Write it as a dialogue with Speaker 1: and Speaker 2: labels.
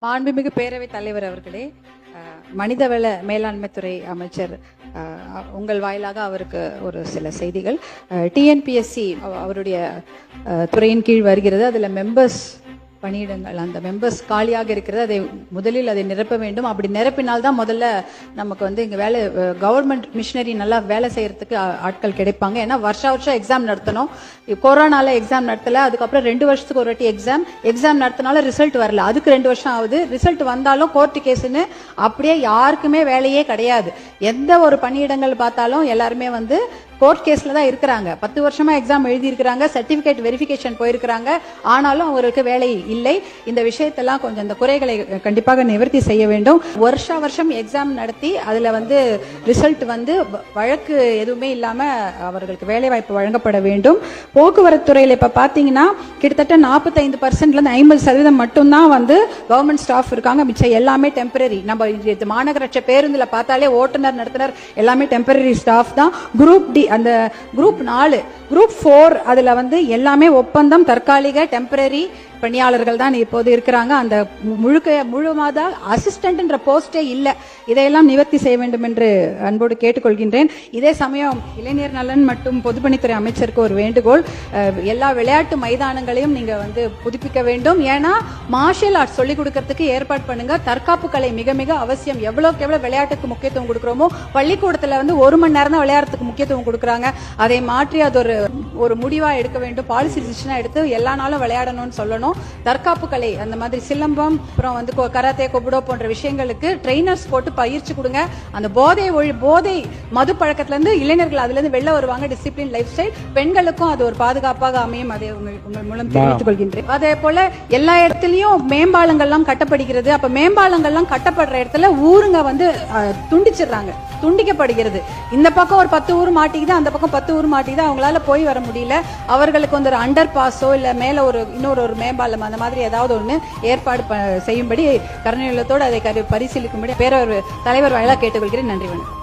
Speaker 1: மாண்புமிகு பேரவைத் தலைவர் அவர்களே, மனிதவள மேலாண்மைத்துறை அமைச்சர் உங்கள் வாயிலாக அவருக்கு ஒரு சில செய்திகள். டிஎன்பிஎஸ்சி அவருடைய துறையின் கீழ் வருகிறது. அதில் மெம்பர்ஸ் பணியிடங்கள், அந்த மெம்பர்ஸ் காலியாக இருக்கிறது. முதலில் அதை நிரப்ப வேண்டும். அப்படி நிரப்பினால்தான் முதல்ல நமக்கு இங்கே வேலை, கவர்மெண்ட் மிஷினரி நல்லா வேலை செய்யறதுக்கு ஆட்கள் கிடைப்பாங்க. ஏன்னா வருஷம் எக்ஸாம் நடத்தணும். கொரோனால எக்ஸாம் நடத்தல, அதுக்கப்புறம் 2 வருஷத்துக்கு ஒரு வாட்டி எக்ஸாம் நடத்தினால ரிசல்ட் வரல, அதுக்கு 2 வருஷம் ஆகுது. ரிசல்ட் வந்தாலும் கோர்ட்டு கேஸ்ன்னு அப்படியே யாருக்குமே வேலையே கிடையாது. எந்த ஒரு பணியிடங்கள் பார்த்தாலும் எல்லாருமே கோர்ட் கேஸ்ல தான் இருக்கிறாங்க. 10 வருஷமா எக்ஸாம் எழுதி இருக்கிறாங்க, சர்டிபிகேட் வெரிஃபிகேஷன் போயிருக்கிறாங்க, ஆனாலும் அவருக்கு வேலை இல்லை. இந்த விஷயத்தெல்லாம் கொஞ்சம் இந்த குறைகளை கண்டிப்பாக நிவர்த்தி செய்ய வேண்டும். வருஷம் எக்ஸாம் நடத்தி அதுல ரிசல்ட் வழக்கு எதுவுமே இல்லாம அவர்களுக்கு வேலை வாய்ப்பு வழங்கப்பட வேண்டும். போக்குவரத்து துறையில இப்ப பாத்தீங்கன்னா கிட்டத்தட்ட 45% 50% மட்டும்தான் கவர்மெண்ட் ஸ்டாஃப் இருக்காங்க. மிச்சம் எல்லாமே டெம்பரரி. நம்ம மாநகராட்சி பேருந்துல பார்த்தாலே ஓட்டுநர், நடத்துனர் எல்லாமே டெம்பரரி ஸ்டாஃப் தான். குரூப் டி, அந்த குரூப் 4, குரூப் 4 அதுல எல்லாமே ஒப்பந்தம், தற்காலிக டெம்பரரி பணியாளர்கள் தான் இப்போது இருக்கிறாங்க. அந்த முழுமாத அசிஸ்டன்ட் போஸ்டே இல்ல. இதையெல்லாம் நிவர்த்தி செய்ய வேண்டும் என்று அன்போடு கேட்டுக்கொள்கின்றேன். இதே சமயம் இளைஞர் நலன் மற்றும் பொதுப்பணித்துறை அமைச்சருக்கு ஒரு வேண்டுகோள். எல்லா விளையாட்டு மைதானங்களையும் நீங்க புதுப்பிக்க வேண்டும். ஏன்னா மார்ஷியல் ஆர்ட்ஸ் சொல்லிக் கொடுக்கறதுக்கு ஏற்பாடு பண்ணுங்க. தற்காப்பு கலை மிக மிக அவசியம். எவ்வளவுக்கு எவ்வளவு விளையாட்டுக்கு முக்கியத்துவம் கொடுக்கிறோமோ, பள்ளிக்கூடத்துல 1 மணி நேரம் தான் விளையாட்டுக்கு முக்கியத்துவம் கொடுக்குறாங்க. அதை மாற்றி அது ஒரு முடிவா எடுக்க வேண்டும். பாலிசி டிசிஷனா எடுத்து எல்லா நாளும் விளையாடணும்னு சொல்லணும். தற்காப்பு கலை, அந்த மாதிரி சிலம்பம், அப்புறம் கராத்தே, கொபுடோ போன்ற விஷயங்களுக்கு ட்ரெயினர்ஸ் போட்டு பயிற்சி கொடுங்க. அந்த போதை மது பழக்கத்துல இருந்து இளைஞர்கள் அதுல இருந்து வெளில வருவாங்க. Discipline life style. பெண்களுக்கும் அது ஒரு பாதுகாப்பாக அமையும். அதை உங்கள் மூலம் தெரிவித்துக் கொள்கின்றேன். அதே போல எல்லா இடத்துலயும் மேம்பாலங்கள்லாம் கட்டப்படுகிறது. அப்ப மேம்பாலங்கள்லாம் கட்டப்படுற இடத்துல ஊருங்க துண்டிக்கப்படுகிறது. இந்த பக்கம் ஒரு 10 ஊர் மாட்டிக்குது, அந்த பக்கம் 10 ஊர் மாட்டிக்குது. அவங்களால போய் வர முடியல. அவர்களுக்கு ஒரு அண்டர் பாஸோ இல்ல மேல இன்னொரு மேம்பாலம் அந்த மாதிரி ஏதாவது ஒண்ணு ஏற்பாடு செய்யும்படி கருணையுள்ளத்தோடு அதை பரிசீலிக்கும்படி பேரவைத் தலைவர் வாயிலாக கேட்டுக்கொள்கிறேன். நன்றி. வணக்கம்.